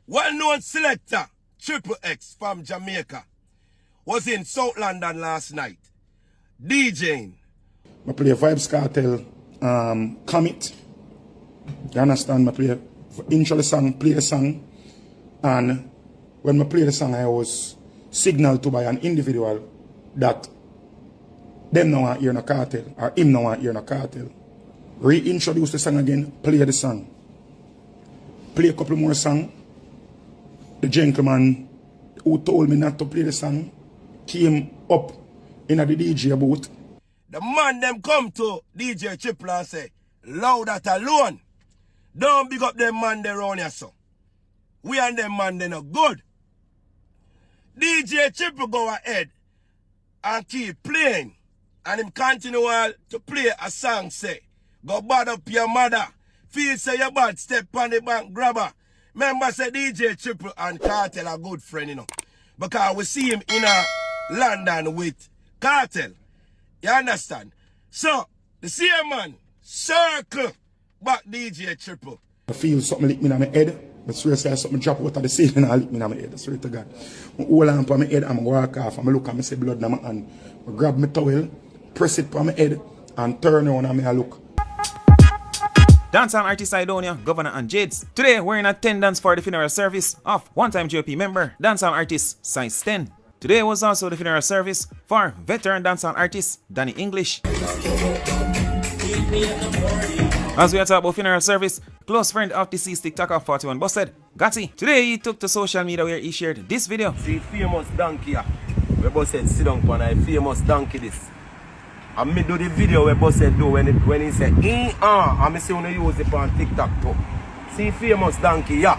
Well-known selector, Triple X from Jamaica, was in South London last night, DJing. I play Vybz Kartel, Commit. You understand? I play intro the song, play the song. And when I play the song, I was signaled to by an individual that them no want hear no cartel, or him no want hear no cartel. Reintroduce the song again, play the song. Play a couple more songs. The gentleman who told me not to play the song came up in the DJ booth. The man them come to DJ Triple and say, loud that alone. Don't big up them man they around here, so. We and them man they not good. DJ Triple go ahead and keep playing. And him continue to play a song say, go bad up your mother. Feel say you bad, step on the bank, grab her. Remember say DJ Triple and Kartel are good friend, you know. Because we see him in London with Kartel. You understand? So, the same man, circle back DJ Triple. I feel something lick me in my head. I swear say something drop out of the ceiling and lick me in my head. I swear to God. I hold on for my head and I walk off and I look and I see blood in my hand. I grab my towel, press it on my head and turn around and I look. Dancehall artist Idonia, Governor and Jades. Today we're in attendance for the funeral service of one-time GOP member, dancehall artist Size 10. Today was also the funeral service for veteran dancehall artist Danny English. As we are talking about funeral service, close friend of deceased TikToker 41 busted, Gotti. Today he took to social media where he shared this video. See famous donkey here. We both said sit down on a famous donkey this. And me do the video where boss said do when he said and me see when you use it on TikTok too. See famous donkey, yeah.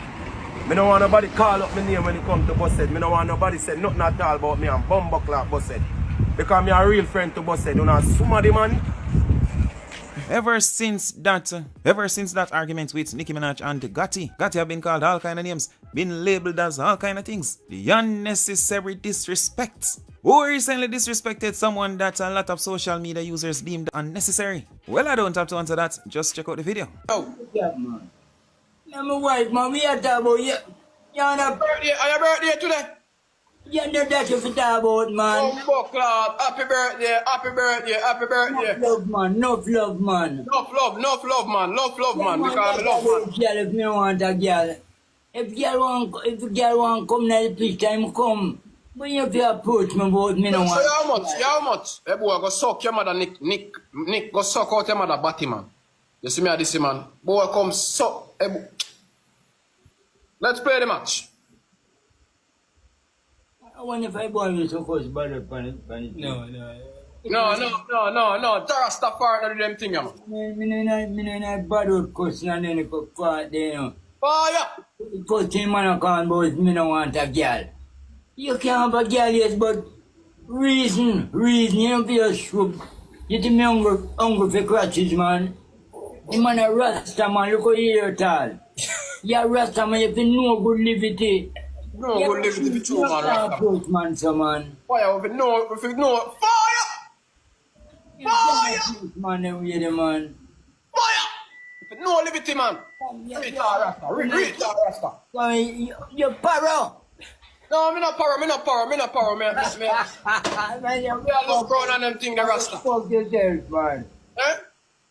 Me don't want nobody call up my name when it come to boss said. Me don't want nobody say nothing at all about me and bumbuckler boss said. Because me a real friend to boss said. You know somebody man. Ever since that argument with Nicki Minaj and Gotti have been called all kind of names, been labeled as all kind of things. The unnecessary disrespect. Who recently disrespected someone that a lot of social media users deemed unnecessary? Well, I don't have to answer that. Just check out the video. Oh, yeah, man. I'm a wife, man. We are talking about you. You're on a birthday. Are your birthday today? You know that you talk about, man. Oh, club. Happy birthday, happy birthday, happy birthday. Enough love, man. Enough love, man. Enough love, man. Enough love, man. Because I love, man. Girl, if me want a girl. If the girl want come now, this time come. But you have to approach me about me no one. So how much? Hey boy, go suck your mother, Nick, go suck out your mother, Batty, man. You see me at this, man? Boy, come suck. Hey, boy. Let's play the match. I wonder if I boy will so close by it. No. Rastafari not do them thing, man. Me no bad with cussing and then go quiet there, you know. Fire! Because him man can't about me no want a girl. You can't have a girl, yes, but reason, you don't feel shrub. You think me hungry for crutches, man. The man a Rasta, man, look at you tall. You a Rasta, man, you feel no good liberty. No good liberty, true, man, Rasta. Man, so, man. Fire, if you know, fire! Fire! Man, them way, the man. Fire! If you know liberty, man. Read Rasta. You're paro. No, me not power, man. Man, you look brown on them thing, the Rasta. Fuck yourself, man. Eh?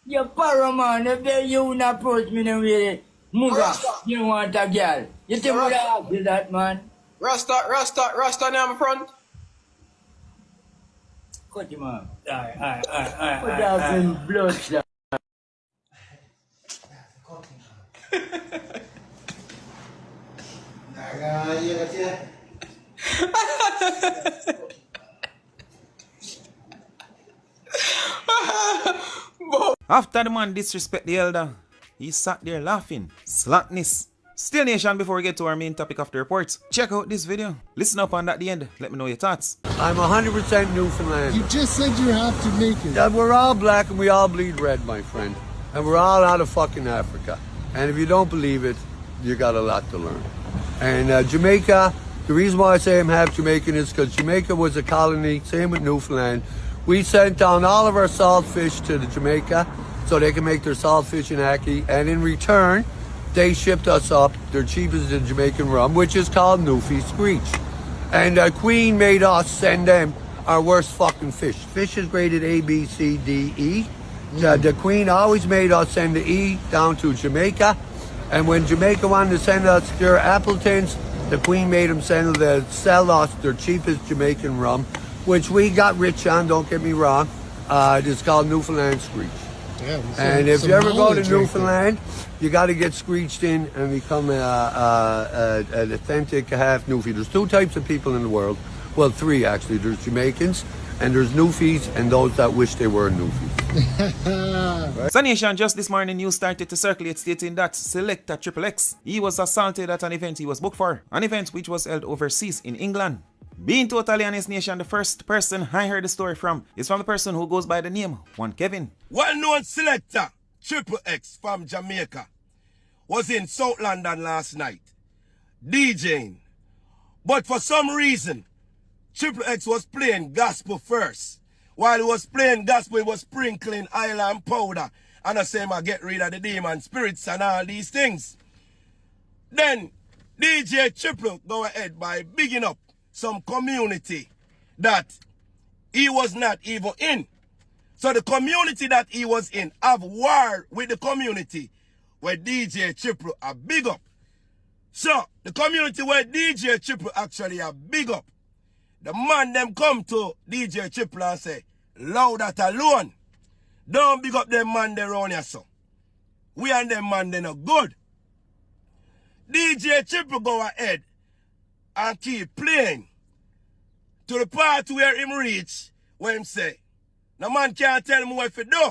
You're power, man. If you not approach me the way, move up. You want a girl. You think what I ask you that, man? Rasta name in front. Cut him off. Aye. Put out some blood, After the man disrespect the elder, he sat there laughing. Slackness. Still nation, before we get to our main topic of the report, check out this video. Listen up on at the end. Let me know your thoughts. I'm 100% Newfoundland. You just said you have to make it. Yeah, we're all black and we all bleed red, my friend. And we're all out of fucking Africa. And if you don't believe it, you got a lot to learn. And Jamaica, the reason why I say I'm half Jamaican is because Jamaica was a colony, same with Newfoundland. We sent down all of our salt fish to the Jamaica so they can make their salt fish and ackee. And in return, they shipped us up their cheapest in Jamaican rum, which is called Newfie Screech. And Queen made us send them our worst fucking fish. Fish is graded A, B, C, D, E. The Queen always made us send the E down to Jamaica. And when Jamaica wanted to send us their Appletons, the Queen made them sell us their cheapest Jamaican rum, which we got rich on, don't get me wrong. It's called Newfoundland Screech. Yeah, And if you ever go to Newfoundland, you got to get screeched in and become an authentic half Newfie. There's two types of people in the world. Well, three actually. There's Jamaicans, and there's Newfies, and those that wish they were Newfies. Right. So Nation, just this morning news started to circulate stating that selector Triple X, he was assaulted at an event he was booked for, an event which was held overseas in England. Being totally honest, Nation, the first person I heard the story from is from the person who goes by the name One Kevin. Well-known selector Triple X from Jamaica was in South London last night, DJing. But for some reason, Triple X was playing gospel first. While he was playing gospel, he was sprinkling oil and powder. And I say, I get rid of the demon spirits and all these things. Then DJ Triple go ahead by bigging up some community that he was not even in. So the community that he was in have war with the community where DJ Triple are big up. So the community where DJ Triple actually are big up, the man them come to DJ Triple and say, loud that alone. Don't big up them man they around here, so. We and them man they not good. DJ Triple go ahead and keep playing to the part where him reach, where him say, no man can't tell me what to do.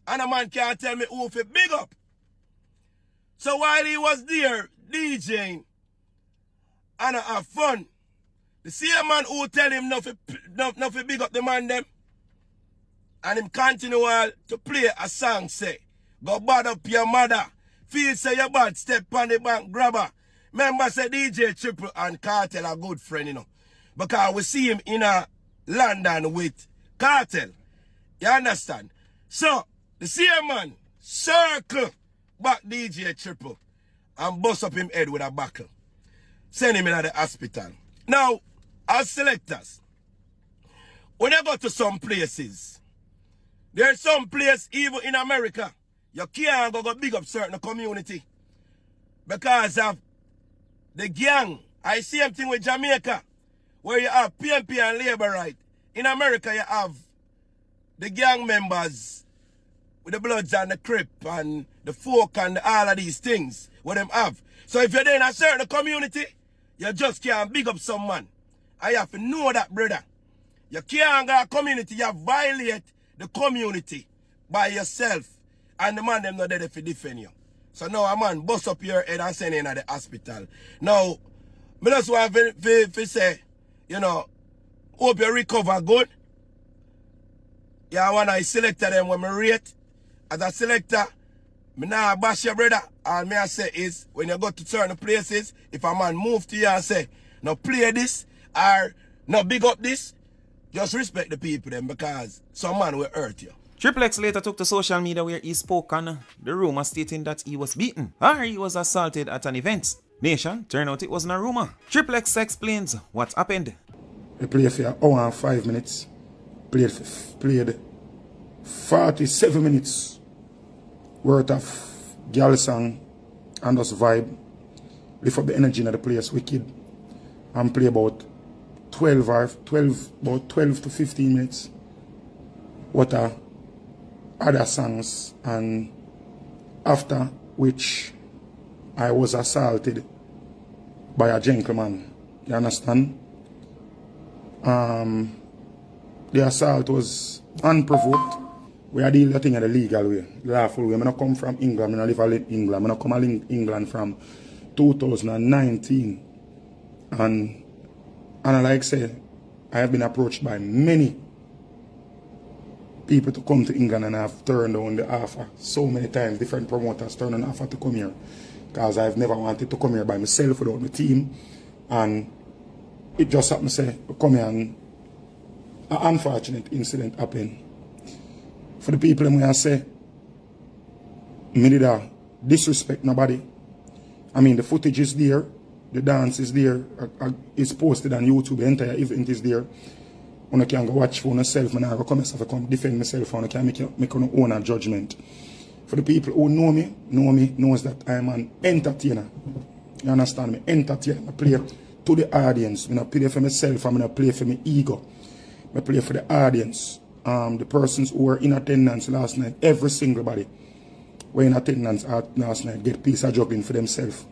And a man can't tell me who to big up. So while he was there DJing and have fun, the same man who tell him not to big up the man them, and him continue to play a song say, go bad up your mother, feel say your bad, step on the bank grabber. Remember say DJ Triple and Kartel are good friend, you know. Because we see him in London with Kartel. You understand? So, the same man circle back DJ Triple and bust up him head with a buckle. Send him in the hospital. Now, as selectors, when you go to some places, there's some place even in America, you can't go big up certain community. Because of the gang. I see same thing with Jamaica, where you have PNP and labor right. In America, you have the gang members with the Bloods and the Crip and the folk and all of these things, what them have. So if you're there in a certain community, you just can't big up someone. I have to know that, brother. You can't go a community, you violate the community by yourself. And the man them not there to defend you. So now a man bust up your head and send you in at the hospital. Now, I just want to say, you know, hope you recover good. Yeah, when I selected them when I rate, as a selector, I not bash your brother. All I say is, when you go to certain places, if a man move to you and say, no play this, or no big up this, just respect the people then, because some man will hurt you. Triple X later took to social media where he spoke on the rumor stating that he was beaten or he was assaulted at an event. Nation, turned out it wasn't a rumor. Triple X explains what happened. We played for an hour and 5 minutes. Played 47 minutes worth of girl song and just vibe. Lift up the energy in the place wicked. And play about 12 to 15 minutes. What are other songs, and after which I was assaulted by a gentleman. You understand? The assault was unprovoked. We are dealing with the thing in the legal way, lawful way. I don't come from England, I live in England. I don't come to England from 2019. And like I say, I have been approached by many people to come to England, and I've turned down the offer so many times. Different promoters turned down the offer to come here because I've never wanted to come here by myself without my team. And it just happened to say, come here, and an unfortunate incident happened. For the people, I say, I did disrespect nobody. I mean, the footage is there. The dance is there. It's posted on YouTube. The entire event is there. You can go watch for yourself. I go come myself, come defend myself. You can make your own a judgment. For the people who know me, knows that I am an entertainer. You understand me? Entertainer. I play to the audience. I play for myself. I play for my ego. I play for the audience. The persons who were in attendance last night, every single body were in attendance last night, get piece of juggling for themselves.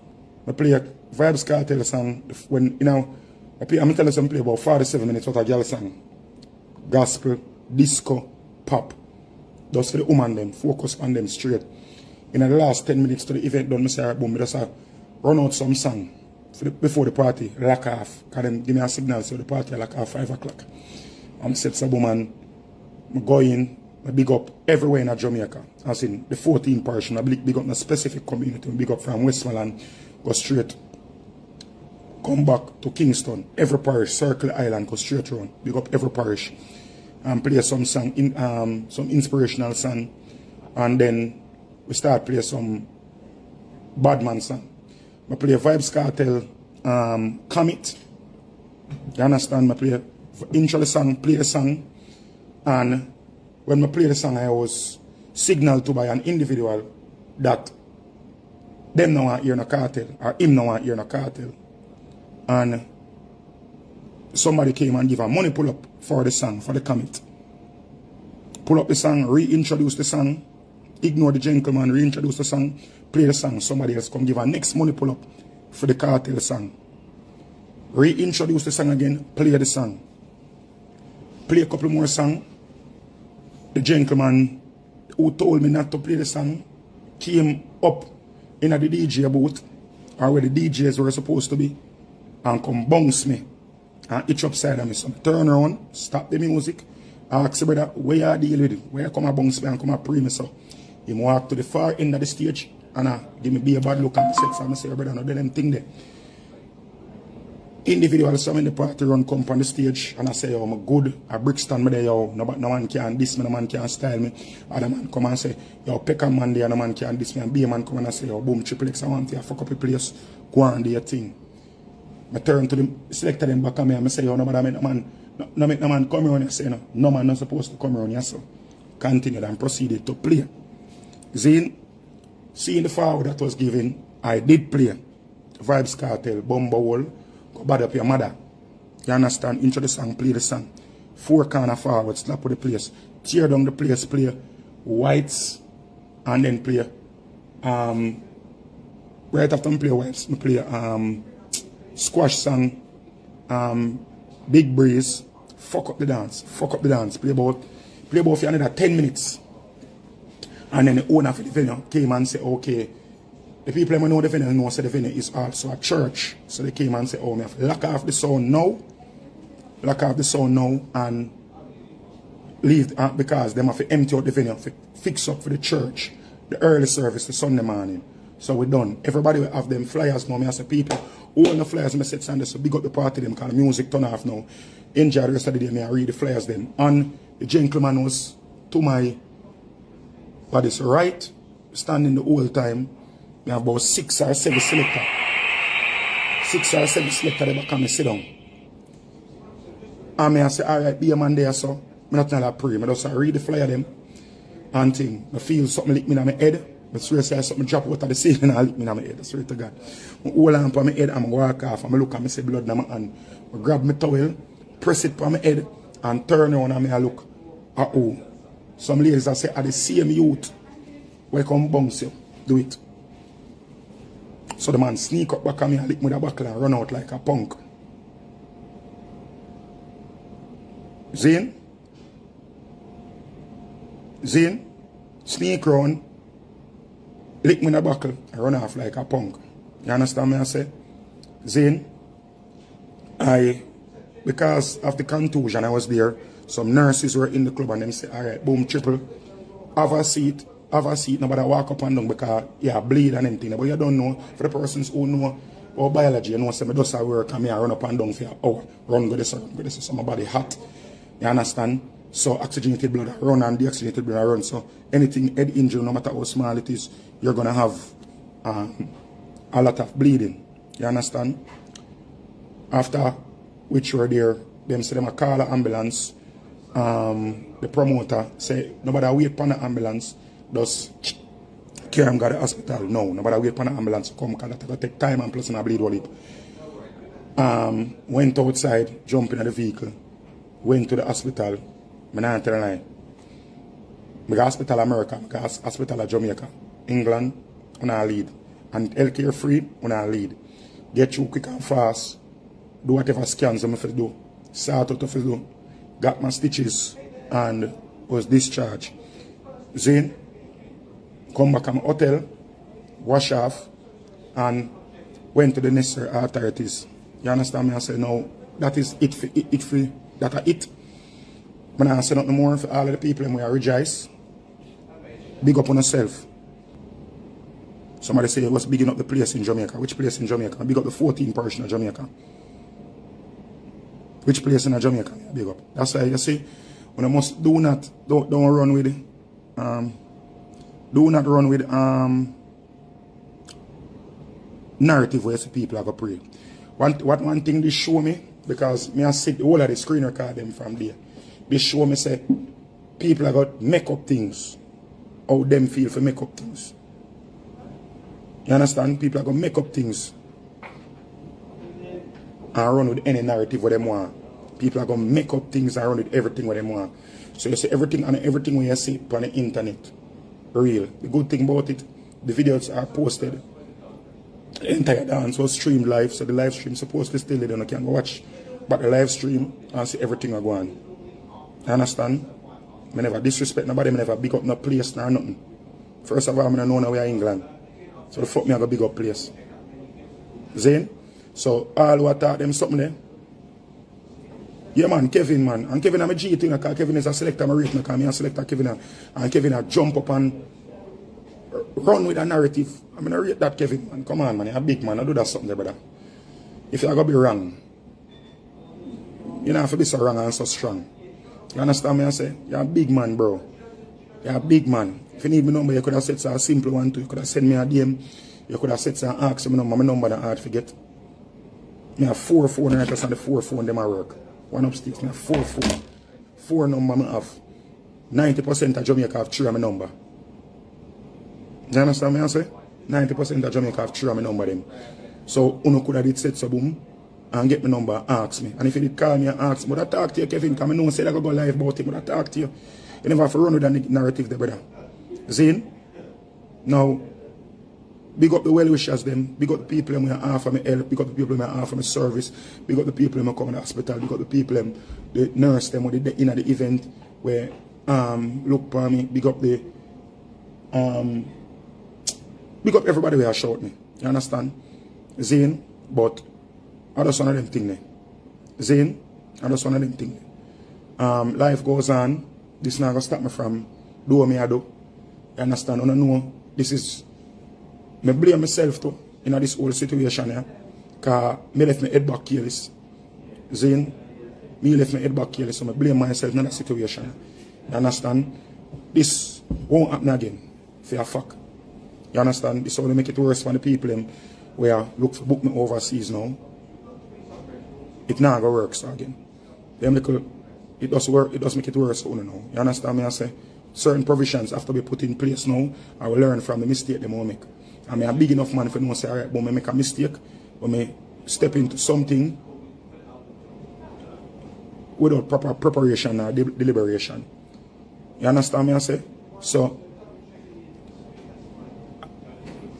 I play a Vybz Kartel song when, you know, I'm telling you some play about 47 minutes of a girl song. Gospel, disco, pop. Just for the woman them, focus on them straight. In the last 10 minutes to the event done, I say, boom, I just run out some song before the party, lock off. Because them give me a signal, so the party lock off 5 o'clock. I'm set some woman, I go in, I big up everywhere in Jamaica. As in the 14 parish, I big up in a specific community, I big up from Westmoreland, go straight, come back to Kingston, every parish, Circle Island, go straight around, big up every parish, and play some song, some inspirational song, and then we start play some Badman song. I play Vybz Kartel, Commit, you understand, I play intro the song, play the song, and when I play the song, I was signaled to by an individual that them no want hear no cartel, or him no want hear no cartel. And somebody came and give a money pull up for the song, for the commit. Pull up the song, reintroduce the song, ignore the gentleman, reintroduce the song, play the song. Somebody else come give a next money pull up for the cartel song. Reintroduce the song again, play the song. Play a couple more songs. The gentleman who told me not to play the song came up in the DJ booth, or where the DJs were supposed to be, and come bounce me and itch upside of me. So I turn around, stop the music, ask the brother, where you deal with it? Where you come and bounce me and come and pray me? So he walked to the far end of the stage and give me a bad look and said, so I say, brother, no, do them thing there. Individuals, some in the party run come on the stage and I say, yo, I'm good. I Brixton me there, yo. No man can diss me, no man can style me. Other man come and say, yo, Peckham man there, no man can diss me. And B man come and say, yo, boom, Triple X, I want to fuck up the place. Go on, do your thing. I turn to them, select them back at me and I say, yo, no man come around here. I say, no man not supposed to come around here. So continued and proceeded to play. Seeing the forward that was given, I did play. Vybz Kartel, Bumba Wall. Go bad up your mother. You understand? Intro the song, play the song. 4 corner forward, slap with the place. Tear down the place, play Whites, and then play right after I play Whites, I play Squash song, Big Breeze, fuck up the dance. Play about for another 10 minutes. And then the owner of the venue came and said, okay, the people who know the venue know that the venue is also a church. So they came and said, oh, I have to lock off the sound now. And leave because they have to empty out the venue, fix up for the church, the early service, the Sunday morning. So we're done. Everybody will have them flyers now. I say, people, all the flyers, I said, Sunday, so big up the party, them kind of music turn off now. Enjoy the rest of the day, I read the flyers then. And the gentleman was to my body's right, standing the whole time. We have about 6 or 7 selectors. 6 or 7 selectors that come and sit down. And I say, alright, be a man there, so I'm not going to pray. I just read the flyer them and thing. I feel something lick me in my head. I swear to something drop out of the ceiling and lick me in my head. I swear to God. I hold on for my head and I walk off and I look and I see blood in my hand. I grab my towel, press it on my head and turn around and I look. Uh-oh. Some ladies I say, are the same youth. Where come bounce you? Do it. So the man sneak up back at me and lick me with a buckle and run out like a punk. Zane? Sneak round, lick me in a buckle and run off like a punk. You understand me I say? Zane, because of the contusion I was there, some nurses were in the club and them say, alright, boom, Triple, have a seat, nobody walk up and down because you bleed and anything. But you don't know, for the persons who know about biology, you know, say, I just work and I run up and down for an hour, run go this, so my body hot. You understand? So oxygenated blood run and deoxygenated blood run. So anything head injury, no matter how small it is, you're going to have a lot of bleeding. You understand? After which were there, them say them a call an ambulance. The promoter say nobody wait for the ambulance, just carry him to the hospital. No, nobody wait for the ambulance to come because that will take time and plus in a bleed all it. Went outside, jumped in the vehicle, went to the hospital. I don't tell a lie. I go hospital America, I go hospital Jamaica, England, I don't lead. And healthcare free, I don't lead. Get you quick and fast, do whatever scans I have to do, start out to do, got my stitches and was discharged. Then, come back to my hotel, wash off, and went to the necessary authorities. You understand me? I said, no, that is it for that are it. But I say nothing more for all of the people and we are rejoice. Big up on yourself. Somebody say, what's bigging up the place in Jamaica? Which place in Jamaica? Big up the 14 parish in Jamaica. Which place in Jamaica? Big up. That's why you see, when I must don't run with do not run with narrative where people are going to pray. One thing this show me, because me I see the whole of the screen record them from there. This show me say people are got make up things. How them feel for make up things. You understand? People are gonna make up things and run with any narrative what them want. People are gonna make up things and run with everything what them want. So you see everything and everything when you see on the internet. Real. The good thing about it, the videos are posted. The entire dance was streamed live, so the live stream supposed to still there, you can go watch. But the live stream and see everything are going. You understand? I never disrespect nobody, I never big up no place nor nothing. First of all, I don't know now we are England. So the fuck me I go big up place. Zane? So all who taught them something there. Yeah man, Kevin man. And Kevin I'm a G thing because Kevin is a selector, I'm a rate because I'm a selector Kevin and Kevin a jump up and run with a narrative. I'm gonna rate that Kevin man. Come on man, you're a big man, I do that something there, brother. If you're gonna be wrong, you don't have to be so wrong and so strong. You understand me I say? You're a big man, bro. You're a big man. If you need my number, you could have said so a simple one too. You could have sent me a DM. You could have said so and asked me my number not hard to forget. I have 4 phone right and the 4 phone them I work. One upstairs, I have 4 phone. 4 number I have. 90% of Jamaica have 3 of my number. You understand me I say? 90% of Jamaica have 3 of my number them. So uno could have did set so boom and get my number, ask me. And if you did call me and ask me, but I talk to you, Kevin, because I know I said I go live about him, but I talk to you. You never have to run with that narrative there, brother. Zane? Now, big up the well-wishers them, big up the people who offer me help, big up the people who offer me service, big up the people who come to the hospital, big up the people, the nurse them, in the event where look for me, big up the big up everybody who shout me. You understand? Zane, but I just one of them things. Zane, I just one of them things. Life goes on. This not gonna stop me from do what I do. You understand? I don't know. This is I blame myself too in this whole situation here. Because I left my head back careless. Zane, me left my head back careless, so I blame myself in that situation. You understand? This won't happen again. For a fuck. You understand? This only make it worse for the people where look for book me overseas now. It not gonna work so again. It does work, it does make it worse for you now. You understand me I say? Certain provisions have to be put in place now. I will learn from the mistake they will make. I mean, I'm a big enough man for no say, alright, but I make a mistake, but I step into something without proper preparation or deliberation. You understand me I say? So,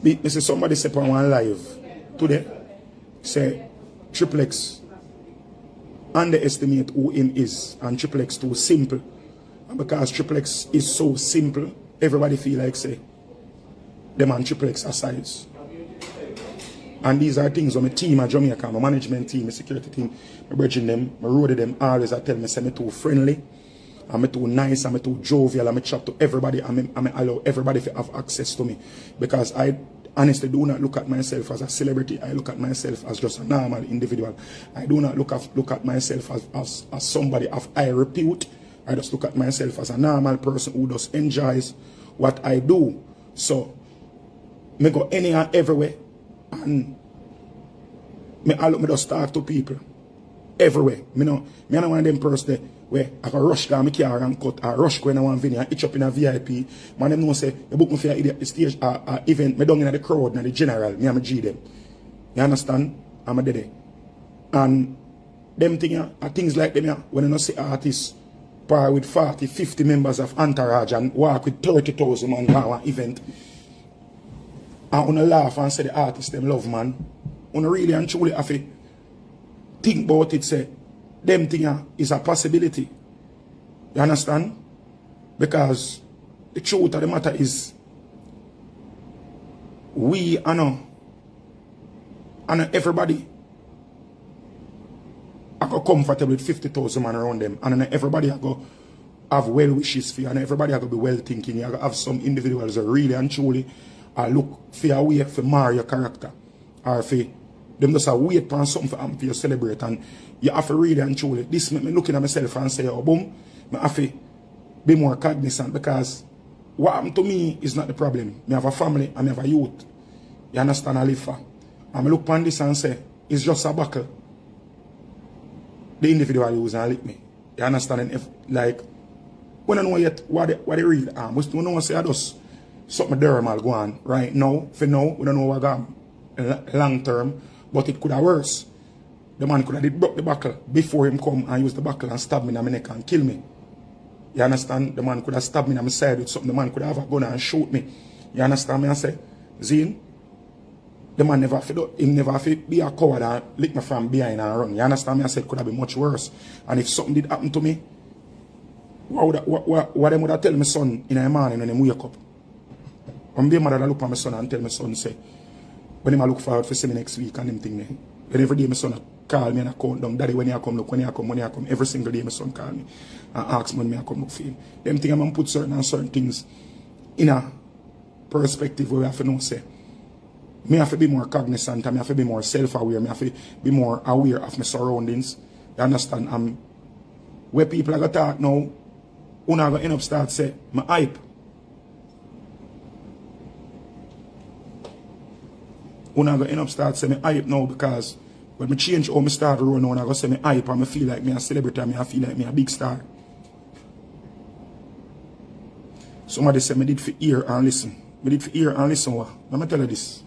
this is somebody say on one live today, say, Triplex underestimate who him is, and Triplex too simple. And because Triplex is so simple, everybody feel like say, them and Triplex are sides. And these are things on my team at Jamaica, my management team, my security team, my bridging them, my road them, always I tell me, say me too friendly, I'm too nice, I'm too jovial, I'm chat to everybody, I'm allow everybody to have access to me. Because I honestly do not look at myself as a celebrity, I look at myself as just a normal individual. I do not look at myself as somebody of high repute. I just look at myself as a normal person who just enjoys what I do. So, me go anywhere, everywhere, And I just talk to people everywhere. Me no one of them person where I can rush down my car and cut or rush go in one venue and itch up in a VIP. Man them know say you book me for a stage event, me down in the crowd, in the general, me and my G them. You understand? I'm a dead. And them things like them when you see artists par with 40, 50 members of entourage and walk with 30,000 man to an event. And on laugh and say the artists them love man. On really and truly have to think about it, say them thing is a possibility. You understand? Because the truth of the matter is we and everybody I go comfortable with 50,000 man around them, and everybody I go have well wishes for you, and everybody I go be well thinking. You have some individuals that really and truly look for a way for mar your character, or for them just wait for something for you to celebrate, and you have to really and truly. This make me looking at myself and say, oh boom, I have to be more cognizant, because what happened to me is not the problem. I have a family and I have a youth. You understand? I live for. And I look upon this and say, it's just a buckle. The individual who's and lick me. You understand? And if, like, we don't know yet what they read. We don't know say I just something dermal go on right now. For now, we don't know what got long term, but it could have worse. The man could have broke the buckle before him come and use the buckle and stab me in my neck and kill me. You understand? The man could have stabbed me in my side with something. The man could have a gun and shoot me. You understand me? I say, Zine, the man never be a coward and lick me from behind and run. You understand me? I said it could have been much worse. And if something did happen to me, what them would have tell my son in the morning when he wake up? I'm the mother that look at my son and tell my son, say, when I look forward for see me next week and them thing there. Then every day my son call me and I count down, Daddy, when you come, look, when you come. Every single day my son call me and ask me when I come look for him. Them thing I'm going to put certain things in a perspective where we have to know, say, I have to be more cognizant, I have to be more self-aware, I have to be more aware of my surroundings. You understand? Where people are going to talk now, when I end up start say, my hype. When I end up start say, my hype now, because when I change how I start to run now, I go say, my hype, and I feel like me a celebrity, and I feel like me a big star. Somebody said, I did for hear and listen. I did for hear and listen. What? Let me tell you this.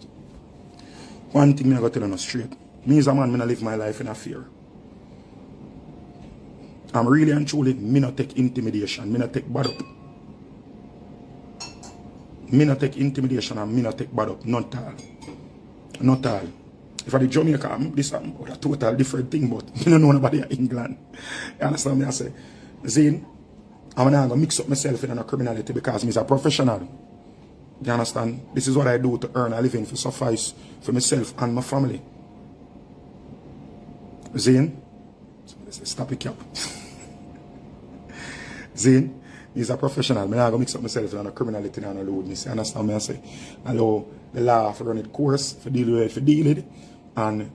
One thing I got to tell you straight. Me as a man, I live my life in a fear. I'm really and truly, me not take intimidation, me not take bad up. Me not take intimidation and me not take bad up, not all. Not all. If I did Jamaica, this is a total different thing, but I don't know nobody in England. You understand me? I say, Zane, I'm not going to mix up myself in a criminality because I'm a professional. You understand? This is what I do to earn a living, for suffice for myself and my family. Zane, stop it, cap. Zane is a professional. I'm not going to mix up myself in a criminality and a lewdness. You understand me? I say, allow the law to run its course, for deal with it, for deal with it, and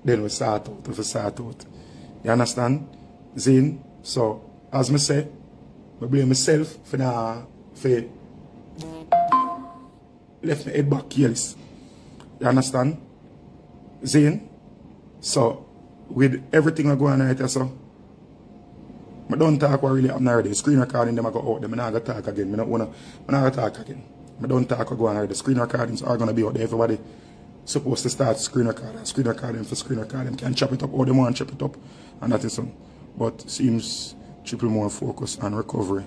then we start out. You understand? Zane, so, as I say, I blame myself for left my head back careless. You understand? Zane? So, with everything I go on right here, so, I don't talk what really happened already. Screen recording them I go out, them I not going to talk again. I not going to talk again. I don't talk what go on already. Screen recordings are going to be out there. Everybody supposed to start screen recording for screen recording. Can chop it up, all them want chop it up, and that is so. But seems triple more focus on recovery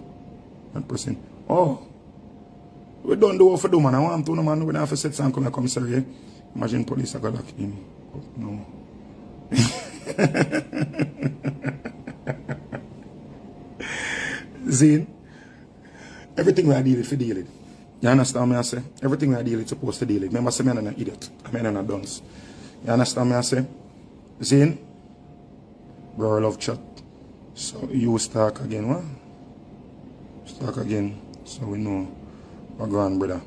than person. Oh, we don't do what for do, man. I want to know, man. We don't have to set some come sorry. Imagine police are going to lock him. No. Zane, everything we are dealing for dealing. You understand me I say? Everything we are dealing supposed to deal with. Remember, say, I'm not an idiot. I'm not a dunce. You understand me I say? Zane, bro, I love chat. So you start again, what? Start again, so we know what's going on, brother.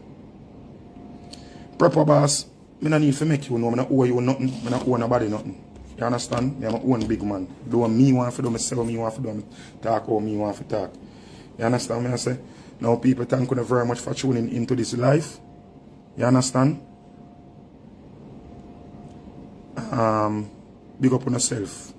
Proper boss, I don't need to make you know, I don't owe you nothing, I don't owe nobody nothing. You understand? I'm my own big man. Do what me want to do, myself me want to do, talk how me want to talk. You understand me I say? Now people thank you very much for tuning into this life. You understand? Big up on yourself.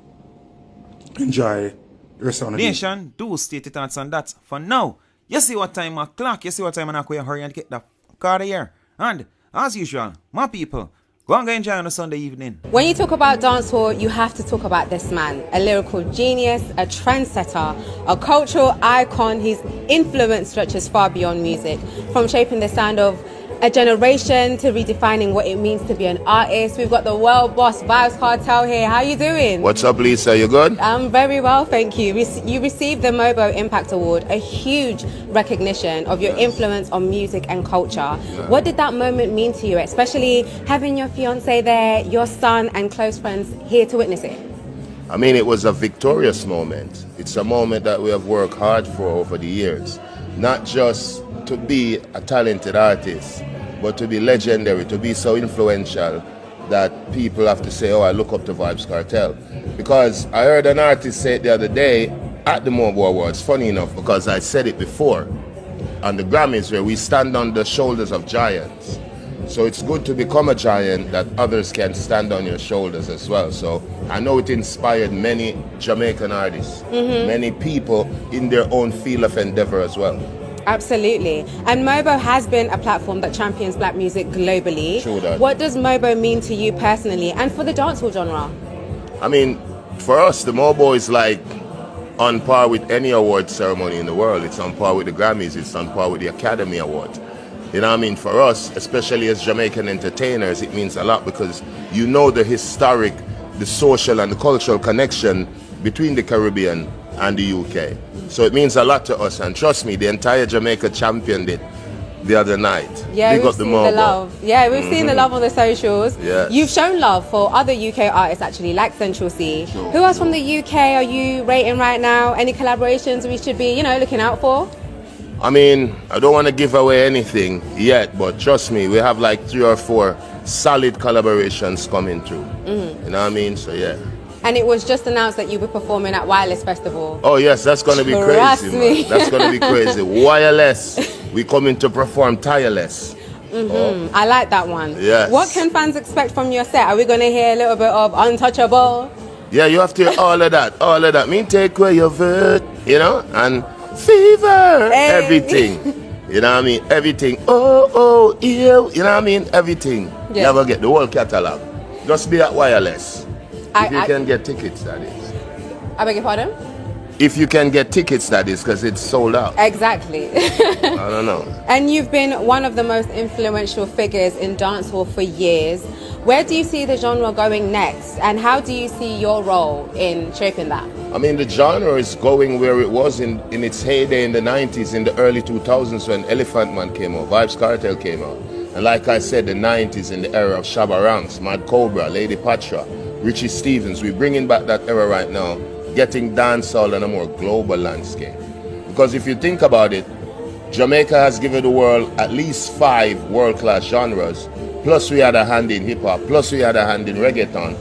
Enjoy the rest of the day. Nation, do state your thoughts on that. For now, you see what time o'clock, you see what time I'm going to hurry and get the car here. And, as usual, my people, go and enjoy on a Sunday evening. When you talk about dancehall, you have to talk about this man. A lyrical genius, a trendsetter, a cultural icon. His influence stretches far beyond music, from shaping the sound of a generation to redefining what it means to be an artist. We've got the world boss, Vybz Kartel here. How you doing? What's up, Lisa? You good? I'm very well, thank you. You received the Mobo Impact Award, a huge recognition of your influence on music and culture. Yeah. What did that moment mean to you, especially having your fiancé there, your son and close friends here to witness it? I mean, it was a victorious moment. It's a moment that we have worked hard for over the years. Not just to be a talented artist, but to be legendary, to be so influential that people have to say, oh, I look up to Vybz Kartel. Because I heard an artist say it the other day at the Mobo Awards, funny enough, because I said it before, on the Grammys, where we stand on the shoulders of giants. So it's good to become a giant that others can stand on your shoulders as well. So I know it inspired many Jamaican artists, many people in their own field of endeavor as well. Absolutely. And Mobo has been a platform that champions black music globally. True that. What does Mobo mean to you personally and for the dancehall genre? I mean, for us, the Mobo is like on par with any award ceremony in the world. It's on par with the Grammys. It's on par with the Academy Awards. You know what I mean? For us, especially as Jamaican entertainers, it means a lot because you know the historic, the social and the cultural connection between the Caribbean and the UK. So it means a lot to us, and trust me, the entire Jamaica championed it the other night. Yeah, we've seen the love. Yeah, we've seen the love on the socials. Yes. You've shown love for other UK artists actually, like Central C. Sure. Who else from the UK are you rating right now? Any collaborations we should be, looking out for? I mean, I don't want to give away anything yet, but trust me, we have like 3 or 4 solid collaborations coming through. You know what I mean? So yeah. And it was just announced that you were performing at Wireless Festival. Oh yes, that's going to be crazy, man. That's going to be crazy. Wireless, we coming to perform tireless. I like that one. Yes. What can fans expect from your set? Are we going to hear a little bit of Untouchable? Yeah, you have to hear all of that, all of that. Me take away your vote, and fever, everything. You know what I mean? Everything. Oh, ew. You know what I mean? Everything. Yeah. You never get the whole catalog. Just be at Wireless. If you can get tickets, that is. I beg your pardon? If you can get tickets, that is, because it's sold out. Exactly. I don't know. And you've been one of the most influential figures in dancehall for years. Where do you see the genre going next? And how do you see your role in shaping that? I mean, the genre is going where it was in its heyday in the 90s, in the early 2000s when Elephant Man came out, Vybz Kartel came out. And like I said, the 90s in the era of Shabba Ranks, Mad Cobra, Lady Patra, Richie Stephens. We're bringing back that era right now, getting dancehall on a more global landscape. Because if you think about it, Jamaica has given the world at least 5 world-class genres, plus we had a hand in hip-hop, plus we had a hand in reggaeton.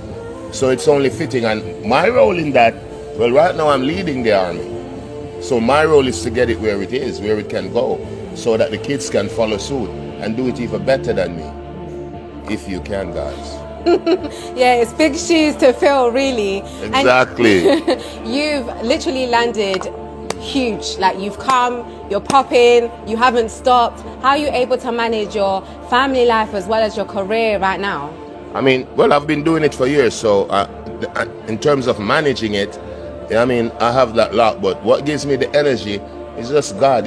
So it's only fitting. And my role in that, well, right now I'm leading the army. So my role is to get it where it is, where it can go, so that the kids can follow suit and do it even better than me. If you can, guys. Yeah, it's big shoes to fill, really. Exactly. And you've literally landed huge. Like, you've come, you're popping, you haven't stopped. How are you able to manage your family life as well as your career right now? I mean, well, I've been doing it for years, so in terms of managing it, I mean, I have that lot, but what gives me the energy is just God,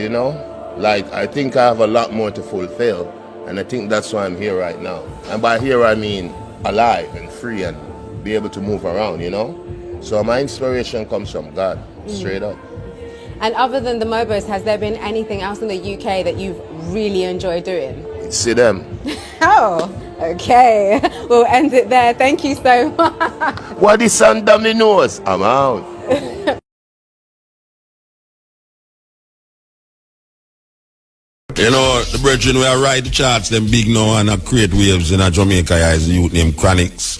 Like, I think I have a lot more to fulfill, and I think that's why I'm here right now. And by here, I mean alive and free and be able to move around, So my inspiration comes from God, straight up. And other than the Mobos, has there been anything else in the UK that you've really enjoyed doing? See them. Oh, okay. We'll end it there. Thank you so much. What is under me nose? I'm out. The brethren who are ride the charts, them big now and create waves in Jamaica is a youth named Chronics.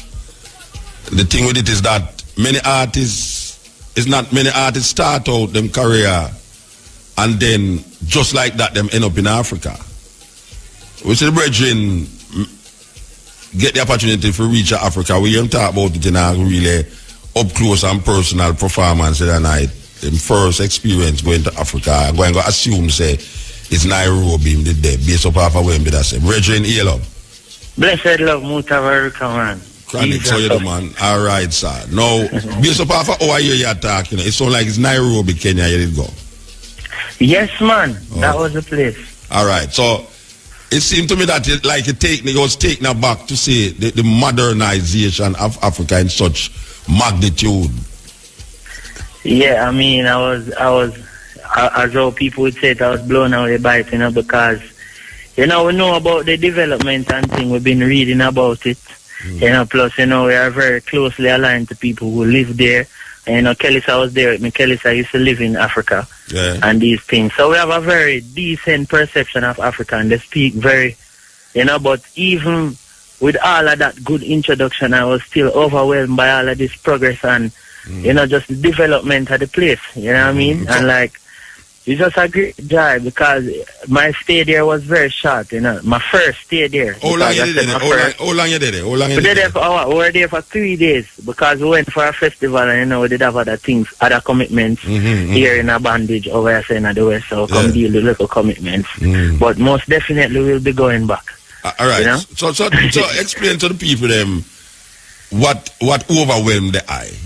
The thing with it is that many artists start out them career and then just like that them end up in Africa. We see the brethren get the opportunity to reach Africa, we can talk about it in a really up close and personal performance that night. In first experience going to Africa, I'm going to assume say it's Nairobi in the day, based up off of when I say. Brethren, heal up. Blessed love, Mutabaruka, man. Chronic, so you know, man. All right, sir. Now, based up off of how I hear you talk, you know, it sounds like it's Nairobi, Kenya, you did go. Yes, man. That was the place. All right, so it seemed to me that it was taken back to say the modernization of Africa in such magnitude. Yeah, I mean, I was, as all people would say it, I was blown away by it, you know, because, you know, we know about the development and thing, we've been reading about it, you know, plus, you know, we are very closely aligned to people who live there. And, you know, Kellysa was there with me. Kellysa used to live in Africa and these things. So we have a very decent perception of Africa, and they speak very, you know, but even with all of that good introduction, I was still overwhelmed by all of this progress and, you know, just the development of the place, you know what I mean? And like, it's just a great joy because my stay there was very short, you know, my first stay there. How long you did it? How long you did it? We were there for 3 days because we went for a festival and, you know, we did have other things, other commitments here in a bandage over here in the west, so come deal with little commitments. But most definitely we'll be going back. All right. You know? So explain to the people them what overwhelmed the eye.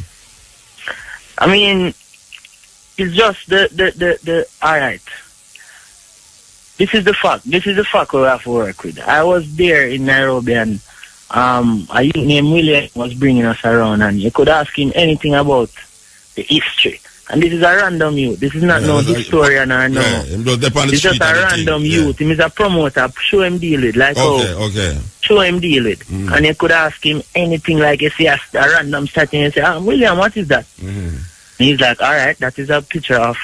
I mean, it's just the all right. This is the fact. This is the fact we have to work with. I was there in Nairobi and a youth named William was bringing us around, and you could ask him anything about the history. And this is a random youth. This is not no historian or no. It's just a random youth. Him is a promoter. Show him deal with. Like show him deal with. And you could ask him anything like you see a random statue and say, William, what is that? He's like, all right, that is a picture of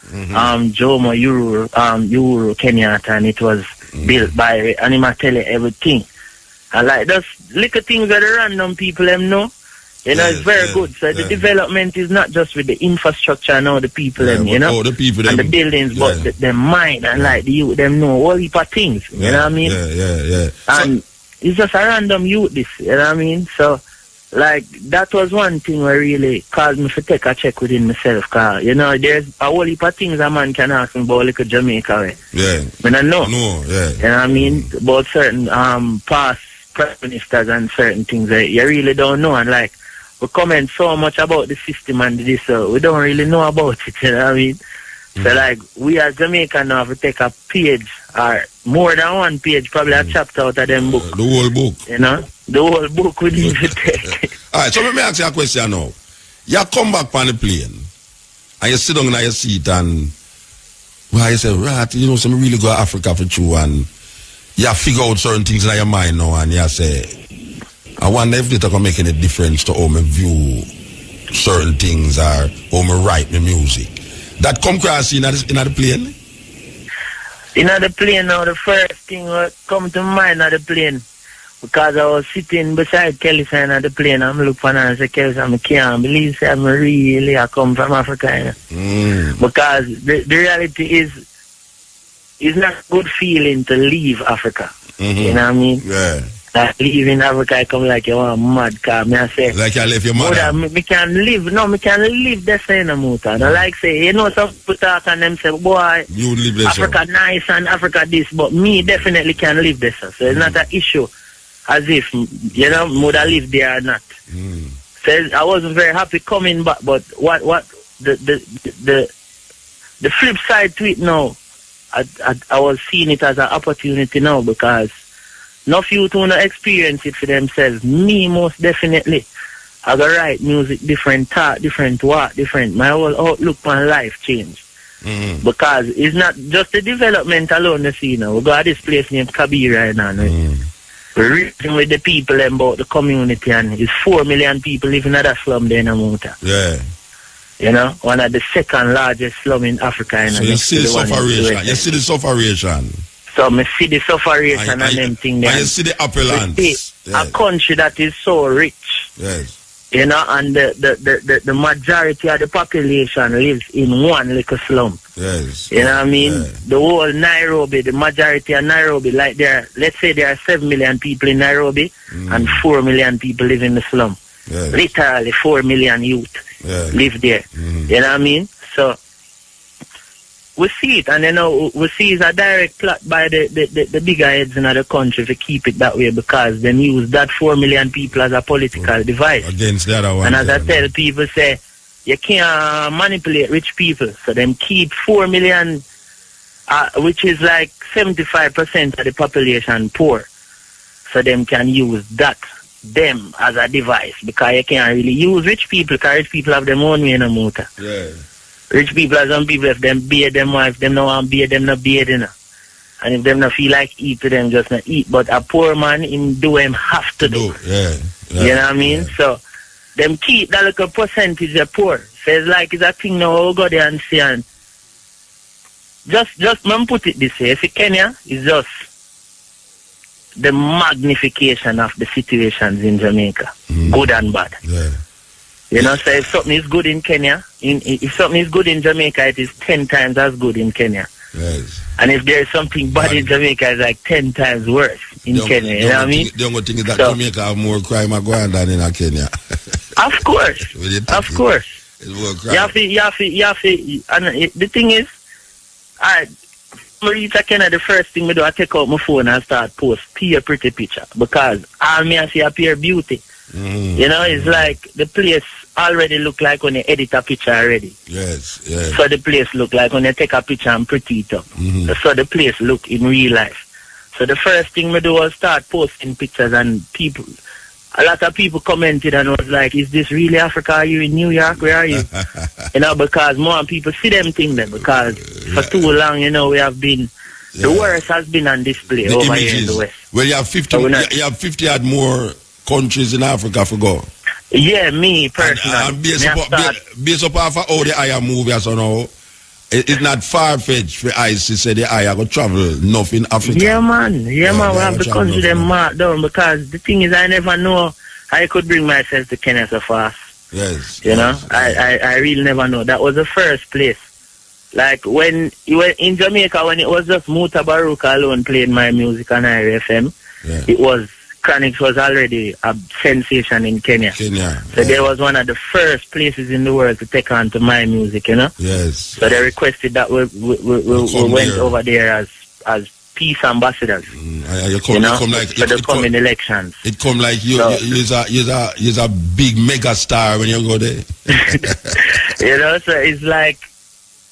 Jomo Uhuru Kenyatta, and it was built by Animatele everything. And like those little things that the random people them know. You know, it's very good. So the development is not just with the infrastructure and all the people them, you know, the people and the buildings, but the mind and like the youth them know all heap of things. You know what I mean? And it's just a random youth this, you know what I mean? So like that was one thing where really caused me to take a check within myself, cause you know there's a whole heap of things a man can ask me about like Jamaica way. But I know. You know what I mean? About certain past prime ministers and certain things that you really don't know, and like we comment so much about the system and this, so we don't really know about it, you know what I mean? So like we as Jamaican now have to take a page or more than one page, probably a chapter out of them book. The whole book. You know? The whole book we need to take. Alright, so let me ask you a question now. You come back on the plane and you sit down in your seat and you say, right, you know, so I really go to Africa for you, and you figure out certain things in your mind now and you say, I wonder if it can make any difference to how I view certain things or how I write my music. That come across in the plane? In the plane now, the first thing that come to mind on the plane, because I was sitting beside Kellysa in the plane, I'm looking for her and say, Kellysa, I can't believe I come from Africa. Because the reality is, it's not a good feeling to leave Africa. You know what I mean? Like leaving Africa, I come like you want mad car. Me I say, like you left your mother. Me can live. No, me can live this in a motor. No, like say, you know, some people talk and them say, boy, you live this Africa nice and Africa this, but me definitely can live this. So it's not an issue as if, you know, would I live there or not. So I wasn't very happy coming back, but what the flip side to it now, I was seeing it as an opportunity now, because no few to experience it for themselves. Me most definitely. I go write music different, talk different, walk different. My whole outlook on life changed. Because it's not just the development alone you see now. We got this place named Kabir right now. We're reading with the people about the community, and it's 4 million people living in that slum there in Amuta. You know, one of the second largest slum in Africa. So you see the sufferation. You see the sufferation. So I see the sufferation and them thing there. And you see the opulence. A country that is so rich. You know, and the majority of the population lives in one little slum. Yes. You know what I mean? Yeah. The whole Nairobi, the majority of Nairobi, like let's say there are 7 million people in Nairobi and 4 million people live in the slum. Yes. Literally 4 million youth live there. You know what I mean? So we see it, and you know, we see it's a direct plot by the bigger heads in the country to keep it that way, because they use that 4 million people as a political device. Against the other one. And as I tell people, say, you can't manipulate rich people. So them keep 4 million, which is like 75% of the population poor. So them can use them as a device, because you can't really use rich people, because rich people have their own way in a motor. Yeah. Rich people are some people, if them beard them, or if them no want beard them, no beard, you know. And if them not feel like eat to them, just not eat. But a poor man, him do him have to do. Yeah. You know what I mean? So them keep that little percentage of poor. So it's like it's a thing now, we go there and see, and just man put it this way, if in Kenya, it's just the magnification of the situations in Jamaica, good and bad. Yeah. You know, so if something is good in Kenya, if something is good in Jamaica, it is 10 times as good in Kenya. Yes. And if there is something bad in Jamaica, it's like 10 times worse in Kenya. You know what I mean? The only thing is that Jamaica have more crime going than in Kenya. Of course. Of course. It's more crime. You have to, and the thing is, I reach Kenya, the first thing I do, I take out my phone and start post a pretty picture, because all me I see appear beauty. You know, it's like the place already look like when you edit a picture already. Yes, yes. So the place look like when you take a picture and pretty it up. So the place look in real life. So the first thing we do was start posting pictures, and a lot of people commented and was like, is this really Africa? Are you in New York? Where are you? You know, because more people see them thing there, because for too long, you know, we have been, the worst has been on display the over images, here in the West. Well, you have 50 odd more countries in Africa for go. Yeah, me personally. And based up off of how the Aya movie as now, it's not far-fetched for ICE to say the Aya go travel enough in Africa. Yeah, man. Yeah, man. We have to country them marked down, because the thing is, I never know I could bring myself to Kenya so fast. Yes. You know, I really never know. That was the first place. Like when you were in Jamaica, when it was just Mutabaruka alone playing my music on IRFM, it was Chronix was already a sensation in Kenya. So there was one of the first places in the world to take on to my music, you know? Yes. So they requested that we went over there as peace ambassadors. You come like for the coming elections. It come like you're a big mega star when you go there. You know, so it's like,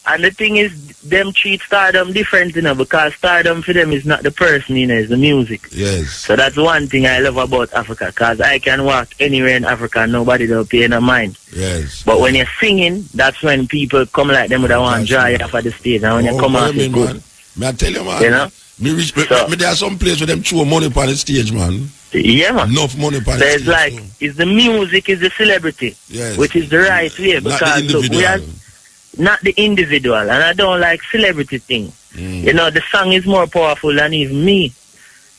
and the thing is, them treat stardom different, you know, because stardom for them is not the person, you know, it's the music. Yes. So that's one thing I love about Africa, because I can walk anywhere in Africa and nobody don't pay no mind. Yes. But when you're singing, that's when people come like them with a one joy off of the stage, and when you come out, it's good. May I tell you, man? You know? There are some places where them throw money upon the stage, man. Yeah, man. Enough money upon so the stage. it's like, it's the music is the celebrity, which is the right way, because look, we are not the individual, and I don't like celebrity thing. You know, the song is more powerful than even me,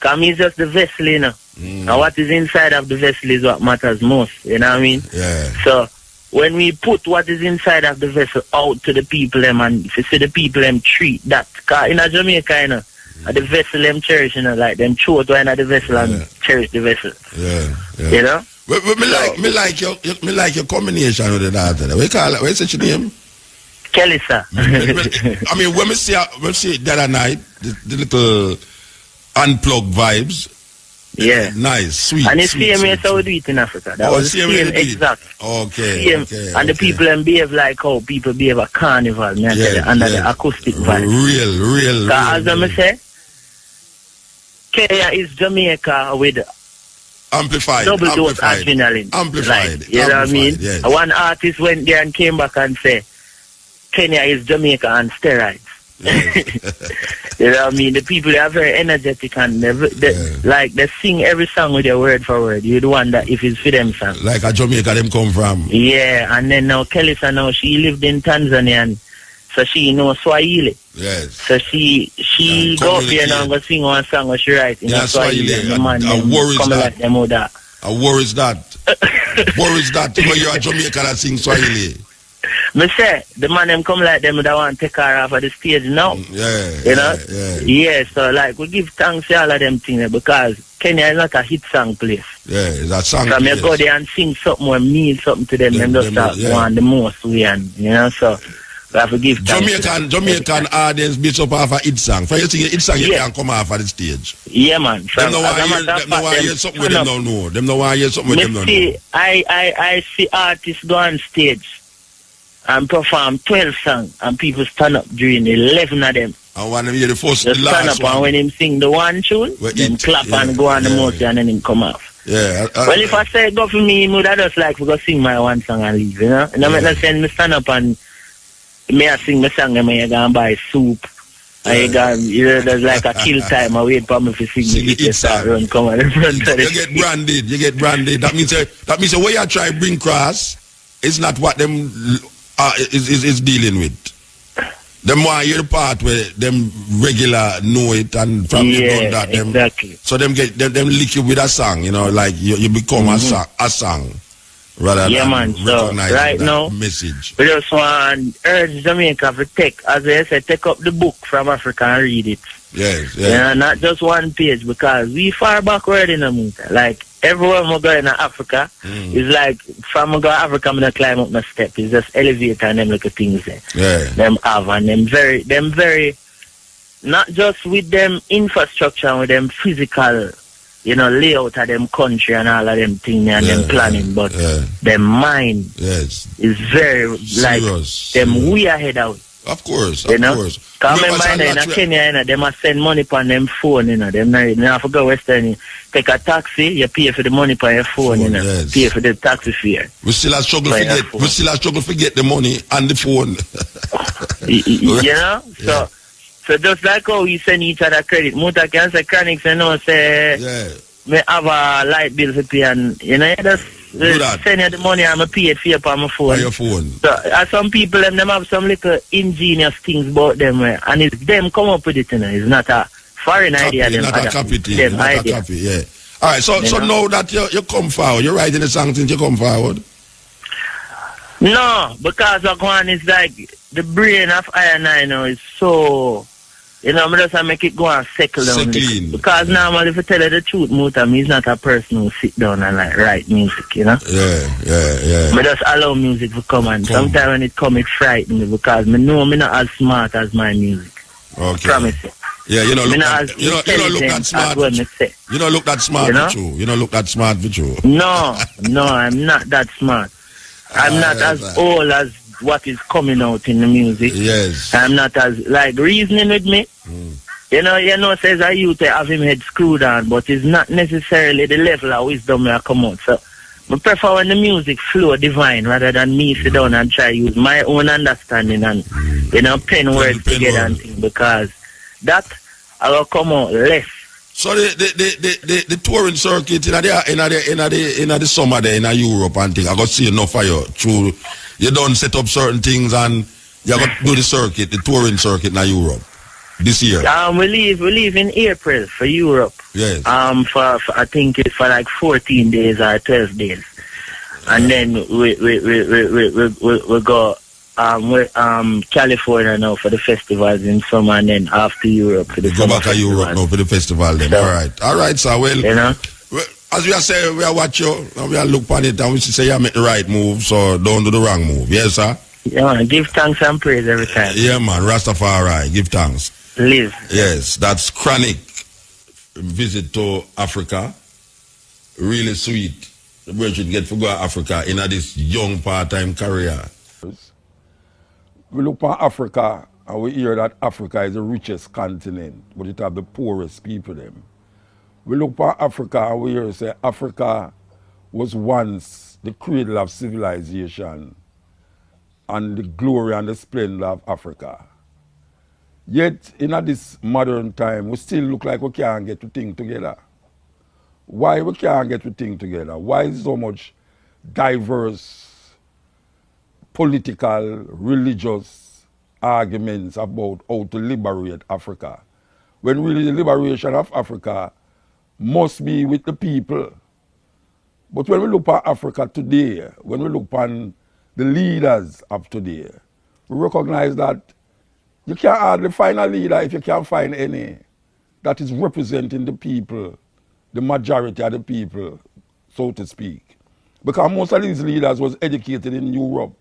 because me is just the vessel, you know. And what is inside of the vessel is what matters most, you know what I mean? Yeah. So when we put what is inside of the vessel out to the people, and if you see the people, treat that, because in Jamaica, you know, the vessel cherish, you know, like them throw it in the vessel and cherish the vessel. Yeah. You know? Me like your combination with the daughter. What you call it? What's your name? Kelly, sir. I mean, when we see the other night, the little unplugged vibes. Yeah. Nice, sweet. And it's same way how we do it in Africa. That was the same exact. Okay. And the people behave like how people behave at carnival, under the acoustic vibe. Real. As I say, Kenya is Jamaica with amplified. Double dose adrenaline. Amplified. Like, you know what I mean? Yes. One artist went there and came back and said, Kenya is Jamaica on steroids. Yes. You know what I mean? The people, they are very energetic, and they sing every song with their word for word. You'd wonder if it's for them song. Like a Jamaica them come from. Yeah, and then now Kelly, she lived in Tanzania, and so she knows Swahili. Yes. So she go up there now and go sing one song what she write in Swahili. And the man a worry is come that. like them with that. A worry is that. Boris that when you're a Jamaican that sing Swahili. Me say, the man them come like them that want to take her off of the stage now. You know? Yeah, so like we give thanks to all of them things because Kenya is not a hit song place. Yeah, it's a song From place. you go there and sing something or mean something to them, them just start want the most way and you know, so we have to give thanks. Jamaican audience beats up off a hit song. For you sing a hit song, you can't come off of the stage. Yeah, man. Them no want to hear something with them don't know. Them no want to hear something with them don't know. I see artists go on stage and perform 12 songs and people stand up during 11 of them. And when them hear the first, just the last stand up one. And when him sing the one tune, then clap and go on the most and then him come off. Yeah. Well, if I say go for me, I just like to go sing my one song and leave, you know? And I'm not saying me stand up and me I sing my song and me I go and buy soup. And you go, you know, there's like a kill time. I wait for me to sing the hit song and come on in front of You get branded. That means when you try bring cross, it's not what them is dealing with. Them want you the part where them regular know it and from you done that them exactly. So them get them lick you with a song, you know, like you become a song rather than man. So right now message. We just want to urge Jamaica to take, as I said, take up the book from Africa and read it. Yes. Yeah, not just one page because we far backward in the mountain. Like everywhere we go in Africa, it's like from we go to Africa, I'm gonna climb up my step. It's just elevator and them little things there. Yeah. Them have and them very not just with them infrastructure and with them physical, you know, layout of them country and all of them things and them planning, but them mind is very serious, like them way ahead out. Of course. Because remember in Kenya, you know, they must send money on them phone, you know. Them not forget Western, you take a taxi, you pay for the money on your phone, you know. Pay for the taxi fare. We still have struggle to get the money and the phone. You know? So just like how we send each other credit. Muta can say Chronics, you know, say me have a light bill to pay and you know, just send you the money and I pay it for you on my phone. On your phone. So some people them have some little ingenious things about them and it's them come up with it, you know. It's not a foreign idea. Not a copy. Yeah. Alright, so now that you come forward, you're writing the song since you come forward? No, because one is like the brain of I and I know is so, you know, I just make it go and settle down. Because normally, if I tell you the truth, Mutam is not a person who sit down and like write music, you know? Yeah. I just allow music to come and sometimes when it come, it frightens me because I know I'm not as smart as my music. Okay. I promise you. Yeah, you don't look that smart. You don't look that smart, you know? For you. You don't look that smart, for you. No, I'm not that smart. I'm not as old as what is coming out in the music. Yes. I'm not as, like, reasoning with me. You know, says a youth have him head screwed on, but it's not necessarily the level of wisdom that come out. So, I prefer when the music flow divine rather than me sit down and try to use my own understanding and, you know, pen words together and things, because that I will come out less. So the touring circuit in the summer there in Europe and things, I got see enough of you through. You don't set up certain things and you got to do the touring circuit in Europe this year. We leave in April for Europe. Yes. For I think it's for like 14 days or 12 days, and then we go California now for the festivals in summer, and then after Europe for the go back to Europe now for the festival then. So, all right, so well, you know, as we are saying, we are watch you and we are look on it and we should say you make the right move, so don't do the wrong move. Yes, sir. Yeah, man, give thanks and praise every time. Yeah, man, Rastafari, give thanks. Live. Yes, that's Chronic visit to Africa. Really sweet. The boy should get to go to Africa in this young part-time career. We look at Africa and we hear that Africa is the richest continent, but it have the poorest people them. We look at Africa and we hear say Africa was once the cradle of civilization and the glory and the splendor of Africa. Yet in this modern time, we still look like we can't get to things together. Why we can't get to things together? Why is so much diverse political, religious arguments about how to liberate Africa, when really the liberation of Africa must be with the people. But when we look at Africa today, when we look upon the leaders of today, we recognize that you can't hardly find a leader if you can't find any that is representing the people, the majority of the people, so to speak. Because most of these leaders was educated in Europe.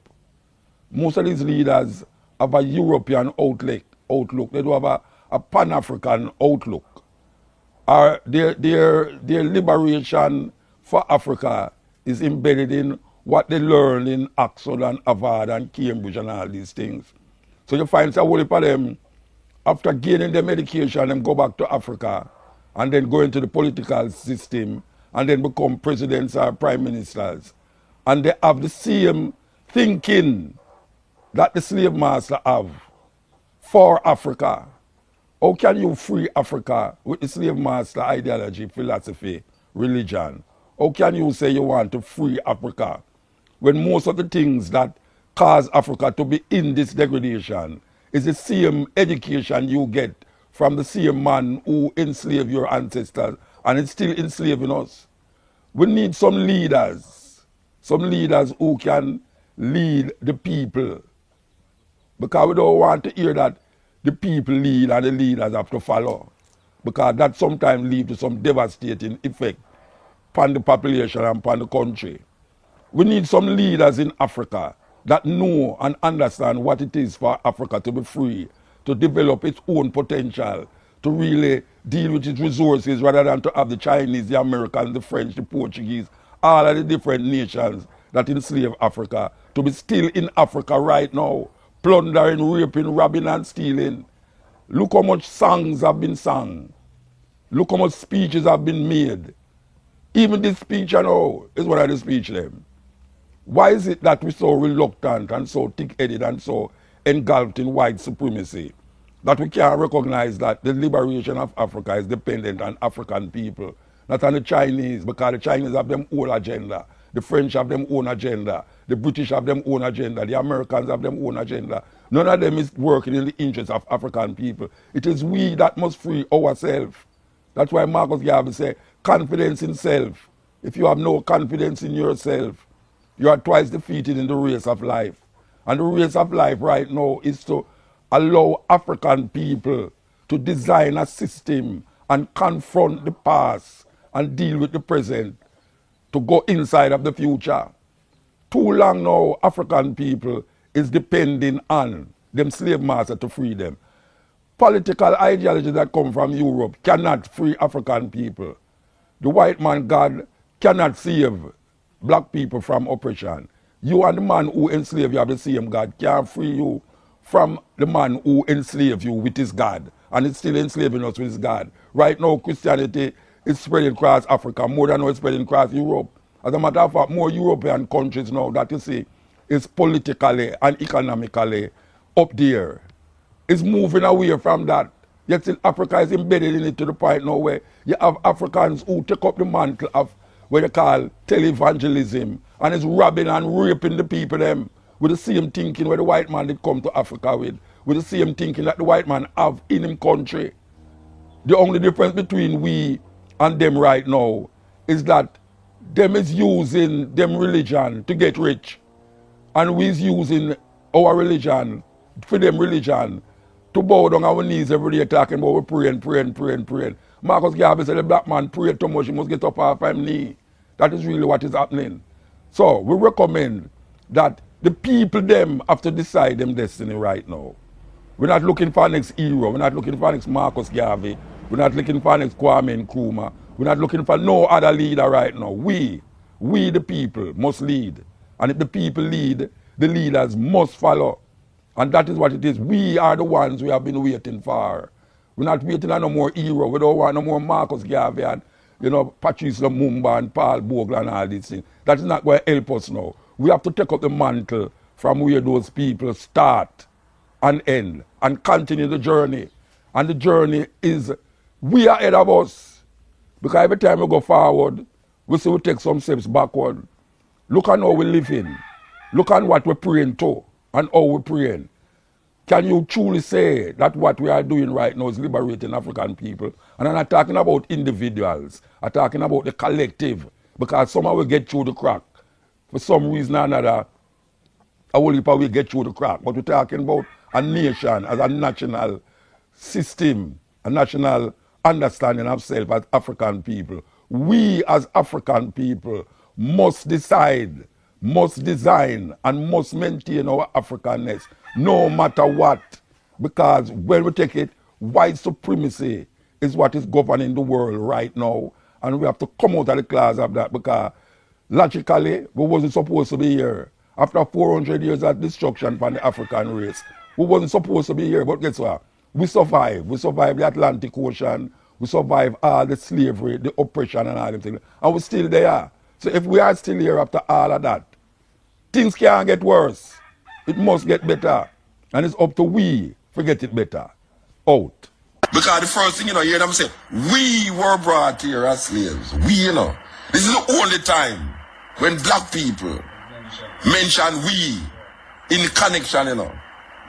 Most of these leaders have a European outlook. They do have a Pan-African outlook. Their liberation for Africa is embedded in what they learned in Oxford and Harvard and Cambridge and all these things. So you find a whole heap of them, after gaining their education, them go back to Africa and then go into the political system and then become presidents or prime ministers. And they have the same thinking that the slave master have for Africa. How can you free Africa with the slave master ideology, philosophy, religion? How can you say you want to free Africa when most of the things that cause Africa to be in this degradation is the same education you get from the same man who enslaved your ancestors and is still enslaving us? We need some leaders who can lead the people, because we don't want to hear that the people lead and the leaders have to follow, because that sometimes leads to some devastating effect upon the population and upon the country. We need some leaders in Africa that know and understand what it is for Africa to be free, to develop its own potential, to really deal with its resources rather than to have the Chinese, the Americans, the French, the Portuguese, all of the different nations that enslave Africa, to be still in Africa right now, plundering, raping, robbing and stealing. Look how much songs have been sung. Look how much speeches have been made. Even this speech I know is one of the speech them. Why is it that we're so reluctant and so thick-headed and so engulfed in white supremacy that we can't recognize that the liberation of Africa is dependent on African people, not on the Chinese, because the Chinese have their own agenda, the French have their own agenda, the British have their own agenda, the Americans have their own agenda. None of them is working in the interests of African people. It is we that must free ourselves. That's why Marcus Garvey said, confidence in self. If you have no confidence in yourself, you are twice defeated in the race of life. And the race of life right now is to allow African people to design a system and confront the past and deal with the present, to go inside of the future. Too long now, African people is depending on them slave masters to free them. Political ideology that come from Europe cannot free African people. The white man God cannot save black people from oppression. You and the man who enslaved you have the same God can't free you from the man who enslaved you with his God, and it's still enslaving us with his God. Right now, Christianity is spreading across Africa more than it's spreading across Europe. As a matter of fact, more European countries now that you see is politically and economically up there. It's moving away from that. Yet still Africa is embedded in it to the point now where you have Africans who take up the mantle of what they call televangelism and is robbing and raping the people them with the same thinking where the white man did come to Africa with the same thinking that the white man have in him country. The only difference between we and them right now is that them is using them religion to get rich, and we is using our religion for them religion to bow down our knees every day talking about we praying. Marcus Garvey said the black man prayed too much, he must get up off his knee. That is really what is happening. So we recommend that the people them have to decide them destiny right now. We're not looking for next hero, we're not looking for next Marcus Garvey, we're not looking for next Kwame Nkrumah, we're not looking for no other leader right now. We the people must lead. And if the people lead, the leaders must follow. And that is what it is. We are the ones we have been waiting for. We're not waiting on no more hero. We don't want no more Marcus Garvey and Patrice Lumumba and Paul Bogle and all these things. That is not going to help us now. We have to take up the mantle from where those people start and end and continue the journey. And the journey is we are ahead of us. Because every time we go forward, we see we take some steps backward. Look at how we live in. Look at what we're praying to and how we're praying. Can you truly say that what we are doing right now is liberating African people? And I'm not talking about individuals. I'm talking about the collective. because somehow we get through the crack. For some reason or another, a whole heap of we get through the crack. But we're talking about a nation as a national system, a national understanding of self as African people. We as African people must decide, must design, and must maintain our Africanness, no matter what. Because when we take it, white supremacy is what is governing the world right now. And we have to come out of the class of that, because logically, we wasn't supposed to be here. After 400 years of destruction from the African race, we wasn't supposed to be here, but guess what? We survived. We survived the Atlantic Ocean. We survived all the slavery, the oppression and all them things. And we're still there. So if we are still here after all of that, things can't get worse. It must get better. And it's up to we to get it better. Out. Because the first thing, you hear them say, we were brought here as slaves. We, This is the only time when black people mention we in connection,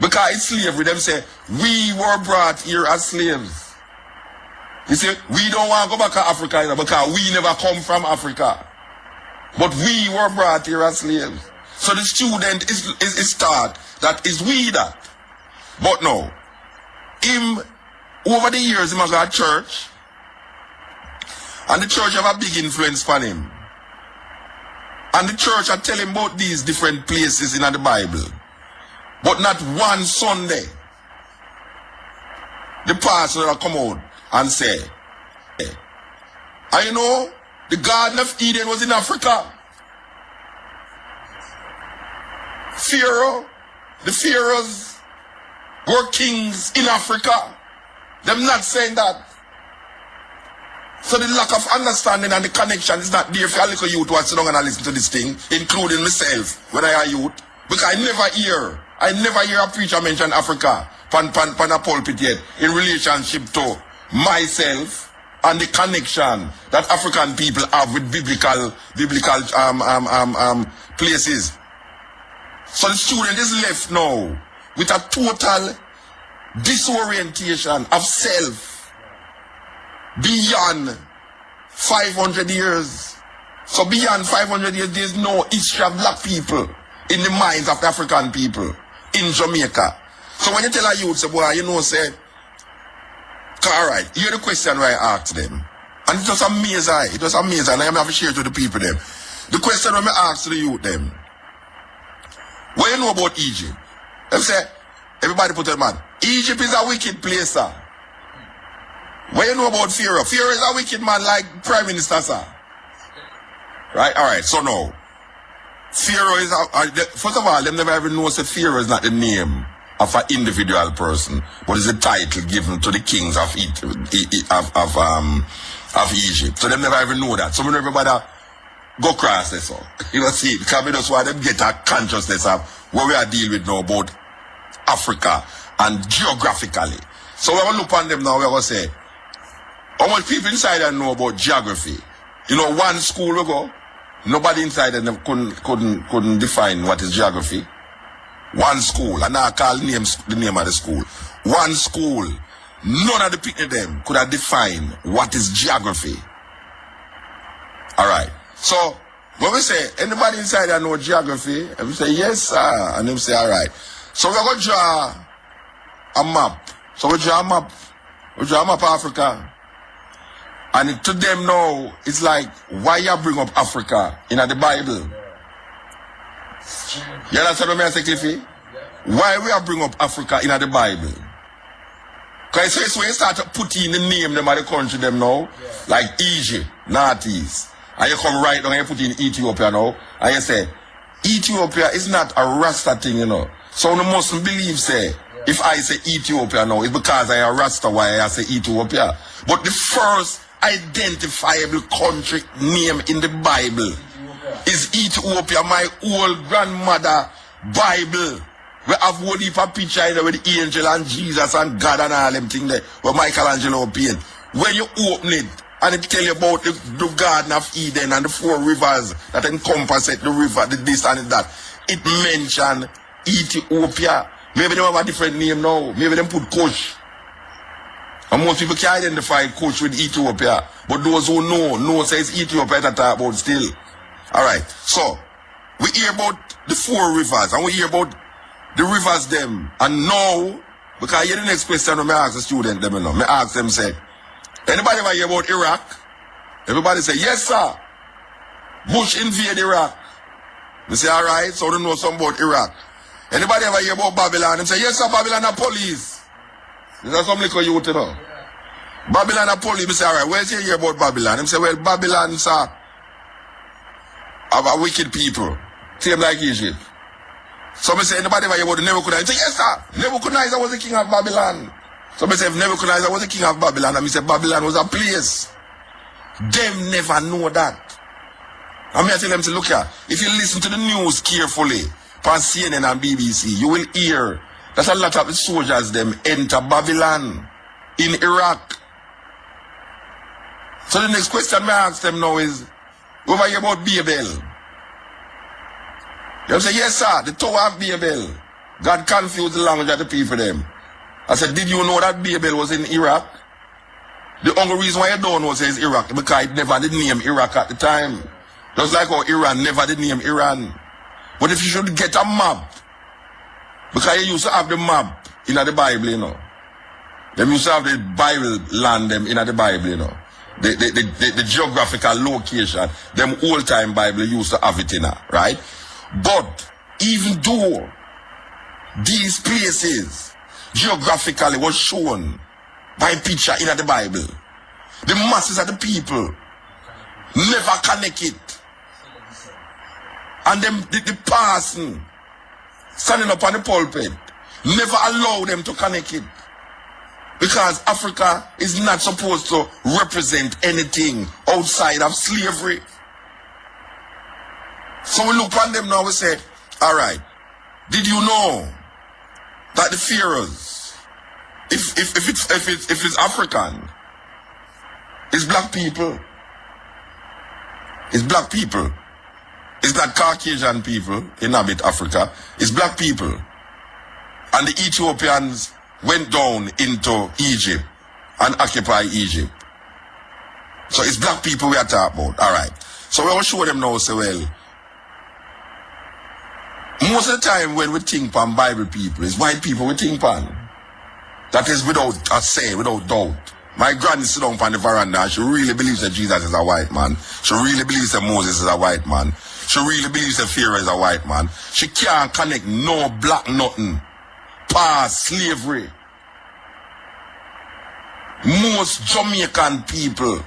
Because it's slavery, them say, we were brought here as slaves. You see, we don't want to go back to Africa, because we never come from Africa. But we were brought here as slaves. So the student is taught that is we that. But no, him, over the years, he must go to church. And the church have a big influence on him. And the church are telling about these different places in the Bible. But not one Sunday, the pastor will come out and say, I know the Garden of Eden was in Africa. The pharaohs were kings in Africa. Them not saying that. So the lack of understanding and the connection is not there for a little youth who are sitting down and listen to this thing, including myself when I are youth. Because I never hear a preacher mention Africa pan a pulpit yet in relationship to myself and the connection that African people have with biblical places. So the student is left now with a total disorientation of self beyond 500 years. So beyond 500 years, there's no history of black people in the minds of the African people in Jamaica. So when you tell a youth, say, boy, say, alright, here's the question where I asked them. And it was amazing, and I have to share it to the people them. The question when I asked the youth them, what you know about Egypt? They say, everybody put it, man, Egypt is a wicked place, sir. What you know about Pharaoh? Pharaoh is a wicked man like Prime Minister, sir. Right? Alright, so now, Pharaoh is, first of all, they never even know that Pharaoh is not the name of an individual person, but it's a title given to the kings of Egypt. So they never even know that. So when everybody go cross this, so you know, see, because we just want them get a consciousness of what we are dealing with now about Africa and geographically. So when we look on them now, we're going to say, how much people inside there know about geography? You know, one school we go, nobody inside there couldn't define what is geography. One school, and I call the name of the school. One school, none of the people them could have defined what is geography. Alright. So when we say anybody inside there know geography, and we say yes sir, and them say alright. So we're gonna draw a map. So we draw a map. We draw a map of Africa. And to them now, it's like, why you bring up Africa in the Bible? You understand what I say, Cliffy? Why we are bring up Africa in the Bible? Because it's when you start to put in the name them of the country them now, like Egypt, Northeast, and you come right down and you put in Ethiopia now, and you say, Ethiopia is not a Rasta thing, you know. So you mustn't believe, say, if I say Ethiopia now, it's because I am Rasta why I say Ethiopia. But the first identifiable country name in the Bible is Ethiopia. My old grandmother Bible, we have whole heap of picture there with the angel and Jesus and God and all them things there where Michelangelo paint. When you open it and it tell you about the Garden of Eden and the 4 rivers that encompass the river, the this and that, it mention Ethiopia. Maybe they have a different name now. Maybe they put Kush. And most people can identify Kush with Ethiopia. But those who know says Ethiopia to talk about still. Alright, so we hear about the 4 rivers and we hear about the rivers them. And now, because hear the next question I ask the student them, I ask them say, anybody ever hear about Iraq? Everybody say, yes sir. Bush invade Iraq. They say, alright, so they know something about Iraq. Anybody ever hear about Babylon? They say, yes sir, Babylon are police. Is that some little youth, you know? Babylon are police. They say, alright, where's you hear about Babylon? They say, well, Babylon, sir, have a wicked people. Same like Egypt. So I say, anybody ever hear about the Nebuchadnezzar? They say, yes sir, Nebuchadnezzar was the king of Babylon. So I say, if Nebuchadnezzar was the king of Babylon, and I say, Babylon was a place. Them never know that. I mean, I tell them to look here. If you listen to the news carefully, on CNN and BBC, you will hear that a lot of the soldiers them enter Babylon in Iraq. So the next question I ask them now is, over here about Babel. They say, yes sir, the Tower of Babel. God confused the language of the people them. I said, did you know that Babel was in Iraq? The only reason why I don't know is Iraq, because it never did name Iraq at the time. Just like how Iran never did name Iran. But if you should get a map, because you used to have the map in the Bible, you know. Them used to have the Bible land them in the Bible, you know. The geographical location, them old time Bible used to have it in her, right? But even though these places geographically was shown by picture in the Bible, the masses of the people never connect it. And them the person standing up on the pulpit never allow them to connect it. Because Africa is not supposed to represent anything outside of slavery. So we look on them now, we say, alright, did you know that the pharaohs, if it's African, it's black people. It's black people. It's not Caucasian people inhabit Africa. It's black people. And the Ethiopians went down into Egypt and occupied Egypt. So it's black people we are talking about. Alright. So we will show them now, say, well, most of the time when we think on Bible people, it's white people we think on. That is without a say, without doubt. My granny sit down on the veranda and she really believes that Jesus is a white man. She really believes that Moses is a white man. She really believes that Pharaoh is a white man. She can't connect no black nothing past slavery. Most Jamaican people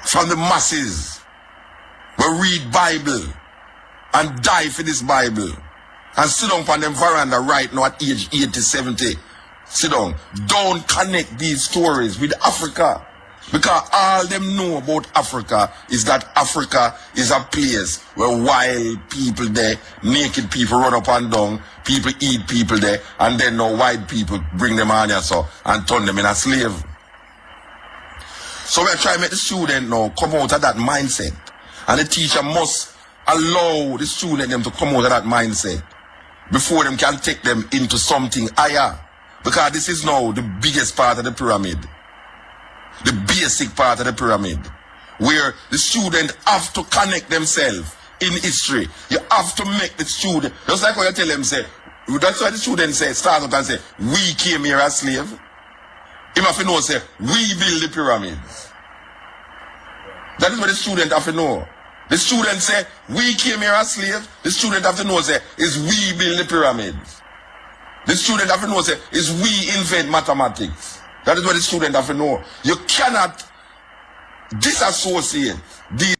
from the masses will read Bible and die for this Bible and sit down on them veranda right now at age 80, 70. Sit down. Don't connect these stories with Africa. Because all them know about Africa is that Africa is a place where wild people there, naked people run up and down, people eat people there, and then no white people bring them on here so and turn them in a slave. So we're trying to make the student now come out of that mindset. And the teacher must allow the student them to come out of that mindset before them can take them into something higher. Because this is now the biggest part of the pyramid. The basic part of the pyramid. Where the student have to connect themselves in history. You have to make the student, just like what you tell them, say, that's why the student say, start up and say, we came here as slave. Him have to know, say, we build the pyramids. That is what the student have to know. The student say, we came here as slave. The student have to know, say, is we build the pyramids. The student have to know, say, is we invent mathematics. That is what the student have to know. You cannot disassociate these